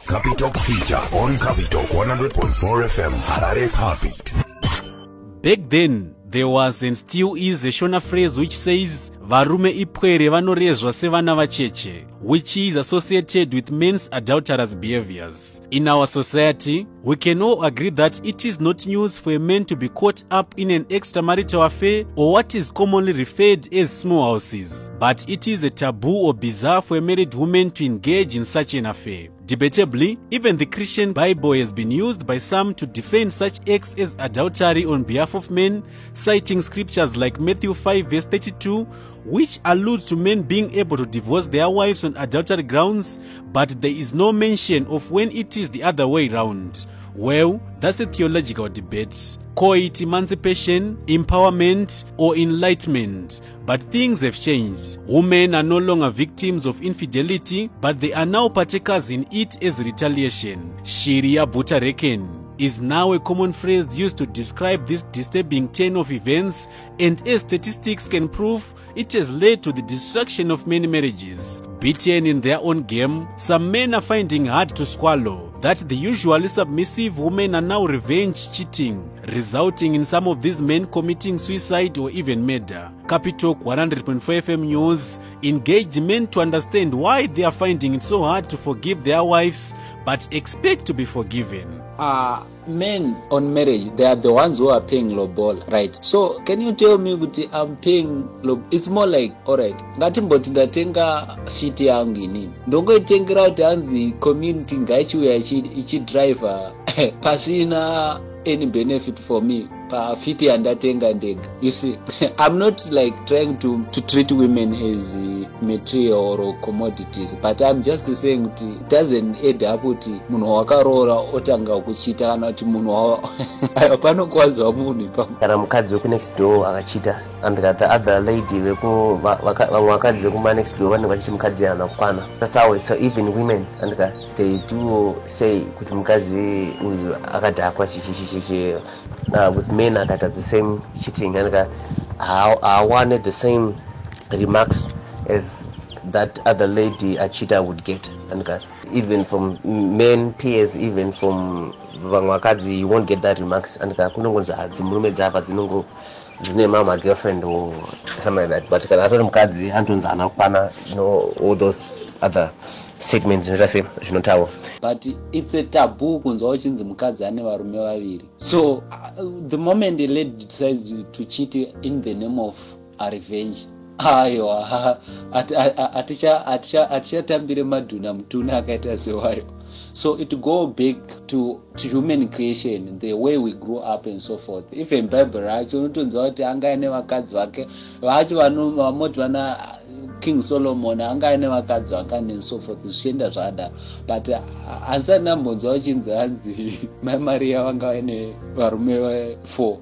Capital feature on Capital 100.4 FM, Harare's Heartbeat. Back then, there was and still is a Shona phrase which says varume ipwere vanorezwa sevana vacheche, which is associated with men's adulterous behaviors. In our society, we can all agree that it is not news for a man to be caught up in an extramarital affair or what is commonly referred as small houses, but it is a taboo or bizarre for a married woman to engage in such an affair. Debatably, even the Christian Bible has been used by some to defend such acts as adultery on behalf of men, citing scriptures like Matthew 5 verse 32, which allude to men being able to divorce their wives on adultery grounds, but there is no mention of when it is the other way round. Well, that's a theological debate. Call it emancipation, empowerment, or enlightenment. But things have changed. Women are no longer victims of infidelity, but they are now partakers in it as retaliation. Sharia Butareken is now a common phrase used to describe this disturbing turn of events, and as statistics can prove, it has led to the destruction of many marriages. Beaten in their own game, some men are finding hard to swallow that the usually submissive women are now revenge cheating, resulting in some of these men committing suicide or even murder. Capital 100.4 FM News engaged men to understand why they are finding it so hard to forgive their wives but expect to be forgiven. Men on marriage, they are the ones who are paying lowball, right? So can you tell me that I'm paying low? It's more like, alright, ngatimboti ndatenga fiti yangu inini ndongoitengera kuti hanzi community ngaichiuya ichidriver pasina any benefit for me pa fiti yandatenga ndega. You see, I'm not like trying to treat women as material or commodities, but I'm just saying it doesn't add up kuti munhu wakarora otanga kuchita kana kuti munhu panokwazwa munhu kana mukadzi weku next door akachita and the other lady weku vakadzi weku next door vanenge vachiti mukadzi ana kukwana. That's how it's even women and they do say kuti mukadzi uyu akadhakwa chichichichi with men akaita the same cheating and I wanted the same remarks as that other lady a cheater would get and even from men peers, even from vangwakadzi, you won't get that remarks and kunongonza dzimurume dzava dzinongo dzine mama girlfriend or something like that, but kana atori mukadzi antonza ana kwana, you know, all those other segments zvinotawo. But it's a taboo kunzwa uchinzi mukadzi ane varume vaviri. So the moment the lady decides to cheat in the name of a revenge, aiwa atichatambire madhuna mutuna akaita sewayo. So it go back to human creation, the way we grew up and so forth. Even Bible racho unotonzwa kuti anga ane vakadzi vake vacho vanoti vana King Solomon anga ane vakadzi vakane and so forth zvichienda zvada, but asana mbonzwa uchinzi hanzi Mai Maria vanga ane varume 4.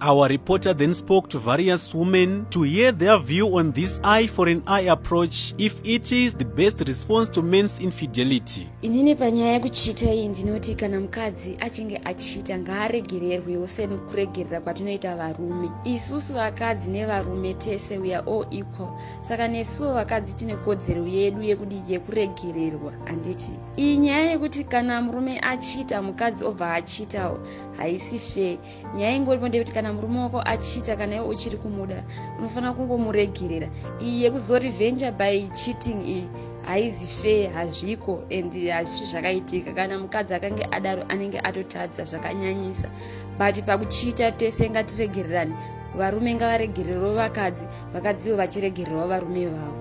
Our reporter then spoke to various women to hear their view on this eye for an eye approach, if it is the best response to men's infidelity. Inini panyaya kuchita iyi ndinoti kana mukadzi achinge achita ngaaregererwe sekuregerera kwatinoita varume. Isusu vakadzi nevarume tese we are all equal. Saka nesuwo vakadzi tine kodzero yedu yekuregererwa. Anditi iyi nyaya yekuti kana murume achita mukadzi obva achitawo haisi fair. Nyaya ingoripo ndekuti kana murume wako achita kana iwe uchiri kumuda unofanira kungomuregerera. Iyi yekuzorevenge by cheating iyi haizi fair, hazviko and hazvisi zvakaitika. Kana mukadzi akange adaro anenge atotadza zvakanyanyisa, but pakuchita tese ngatiregererane. Varume ngavaregererwe vakadzi, vakadziwo vachiregererwa varume vavo.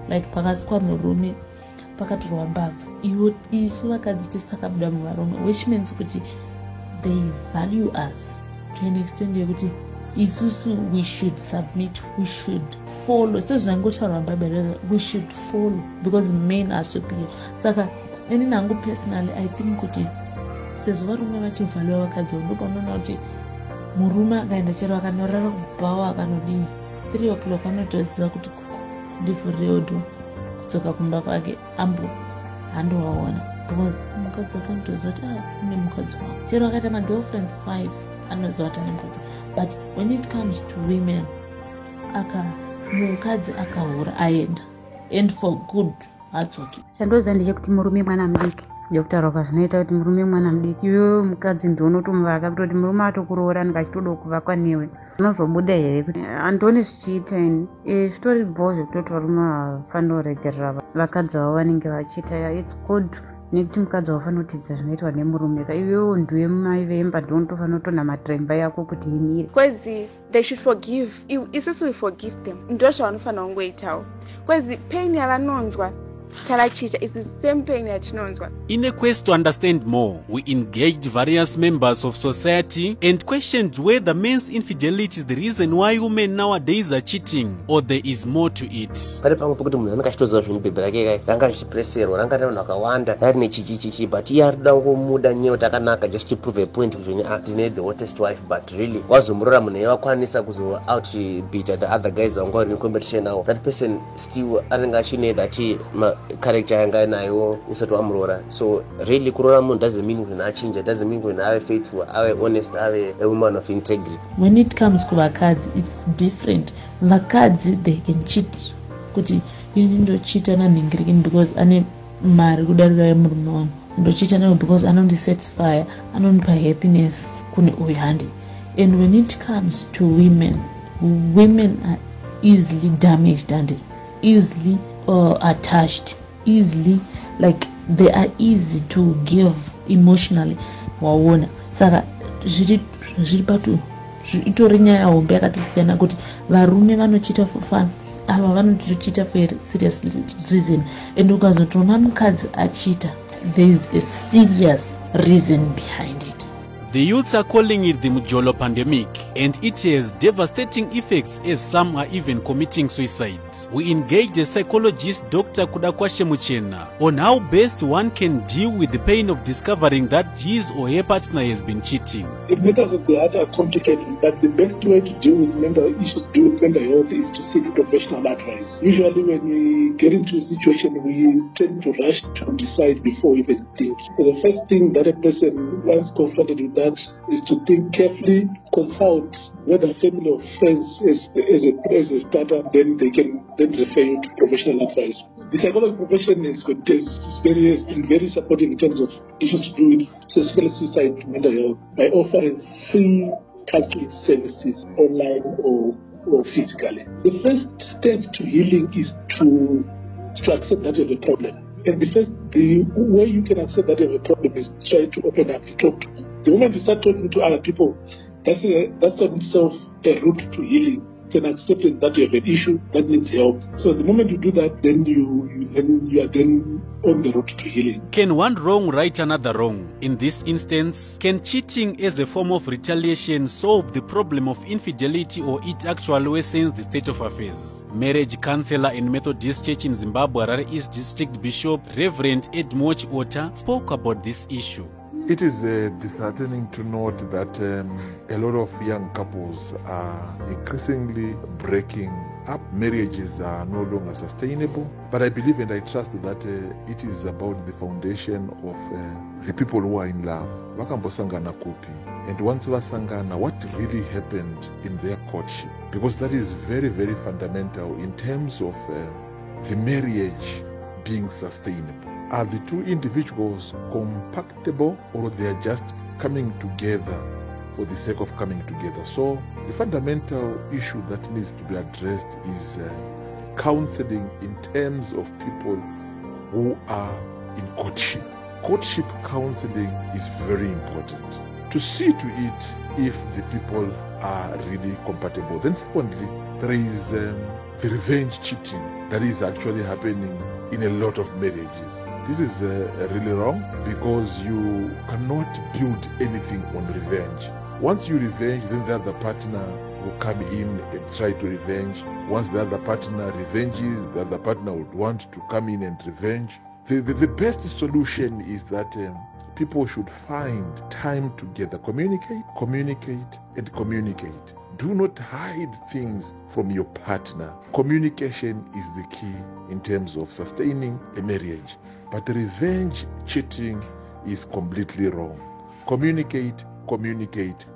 Like pakasikwa murume pakatorwa mbavhu, isu vakadzi tisakabuda muvarume, which means kuti they value us to an extent yekuti isusu we should submit, we should follow. Sezvinangotaurwa muBhayibheri, we should follow because men are superior. Saka ini nangu personally I think kuti sezvo varume vachivalue vakadzi ndopanoona kuti murume akaenda chero akanorara kubhawa akanodini 3 o'clock anotoziva kuti ndivhureodo kudzoka kumba kwake ambo handowaona because mukadzi akantoziva kuti une mukadzi wako. Chero akaita magirlfriends 5 anoziva kuti ane mukadzi. But when it comes to women, mukadzi akahura aenda and for good, atsoki. Chandoziva ndechekuti murume mwana mudiki ndokutaura kwazvinoita kuti murume mwana mudiki iwewe mukadzi ndounotomuvaka kutoti murume atokuroora ndikachitoda kuvakwa newe unozobuda here kuti handioni zvichiita ini zvitori bvo zvekutoti varume havafanira kuregerera vakadzi vavo vanenge vachiita. It's good nekuti mukadzi haufanira kutidza zvinoitwa nemurume ka iwewe ndiwe mai vemba ndounotofanira kutonamata imba yako kuti imire. Kwezi they should forgive. Isusu we forgive them. Ndo zvavanofanira kungoitawo. Kwezi pain yavanonzwa talachita is the same pain yatinonzwa. In a quest to understand more, we engaged various members of society and questioned whether men's infidelity is the reason why women nowadays are cheating or there is more to it. Pale pamwe pokuti munhu anenge achitoziva zvinhu bhebhe rake ranga richipreserwa ranga rina vanhu vakawanda rari nechichichichi but iye arikuda kungomuda nyewo takanaka just to prove a point kuti ndine the hottest wife but really wazomurora munhu yewakwanisa kuzo outbeat the other guys vanga vari in competition nawo that person still anenge achine that character yanga nayo usati wamurora. So really kuroora munhu doesn't mean kuti achinja, doesn't mean kuti ave faithful, ave honest, ave a woman of integrity. When it comes to vakadzi it's different. Vakadzi they can cheat kuti indochita nanhingirikini because ane mari kudarika yemurume wangu, ndochita nayo because anondisatisfy, anondipa happiness kune uyu handi. And when it comes to women are easily damaged and easily attached, easily, like they are easy to give emotionally. Waona saka zviri patu itori nyaya hombe yakatosiyana kuti varume vanochita for fun, ava vanochita for serious reason. And ukazotoona mukadzi achita, there is a serious reason behind it. The youths are calling it the Mujolo pandemic, and it has devastating effects as some are even committing suicide. We engaged a psychologist, Dr. Kudakwashe Muchena, on how best one can deal with the pain of discovering that his or her partner has been cheating. The matters of the heart are complicated, but the best way to deal with mental issues, deal with mental health, is to seek professional advice. Usually when we get into a situation, we tend to rush to decide before we even think. So the first thing that a person, once confronted with that, is to think carefully, consult whether family or friends as a starter, then they can then refer you to professional advice. The psychology profession has been very supportive in terms of issues to do with especially suicide, mental health, by offering free counseling services online or physically. The first step to healing is to accept that you have a problem. And the way you can accept that you have a problem is try to open up, to talk to people. The moment you start talking to other people, that's in itself a route to healing. It's an acceptance that you have an issue that needs help. So the moment you do that, then you are then on the road to healing. Can one wrong right another wrong? In this instance, can cheating as a form of retaliation solve the problem of infidelity, or it actually worsens the state of affairs? Marriage counselor in Methodist Church in Zimbabwe, Harare East District Bishop Reverend Edmoch Ota spoke about this issue. It is disheartening to note that a lot of young couples are increasingly breaking up. Marriages are no longer sustainable. But I believe and I trust that it is about the foundation of the people who are in love. Vakambosangana kupi. And once vasangana, what really happened in their courtship? Because that is very, very fundamental in terms of the marriage being sustainable. Are the two individuals compatible, or they are just coming together for the sake of coming together? So the fundamental issue that needs to be addressed is counseling in terms of people who are in courtship. Courtship counseling is very important to see to it if the people are really compatible. Then secondly, there is the revenge cheating that is actually happening in a lot of marriages. This is really wrong, because you cannot build anything on revenge. Once you revenge, then the other partner will come in and try to revenge. Once the other partner revenges, the other partner would want to come in and revenge. The best solution is that people should find time together, communicate, and communicate. Do not hide things from your partner. Communication is the key in terms of sustaining a marriage. But revenge cheating is completely wrong. Communicate, communicate,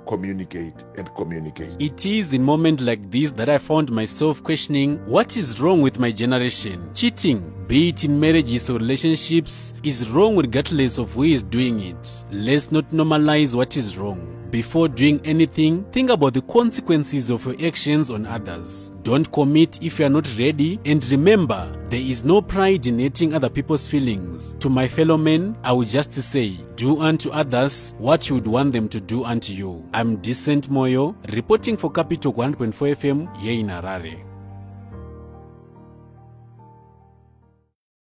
and communicate. It is in moments like this that I found myself questioning what is wrong with my generation. Cheating, be it in marriages or relationships, is wrong regardless of who is doing it. Let's not normalize what is wrong. Before doing anything, think about the consequences of your actions on others. Don't commit if you are not ready, and remember, there is no pride in hurting other people's feelings. To my fellow men, I would just say, do unto others what you would want them to do unto you. I'm Decent Moyo, reporting for Capital 1.4 FM here in Harare.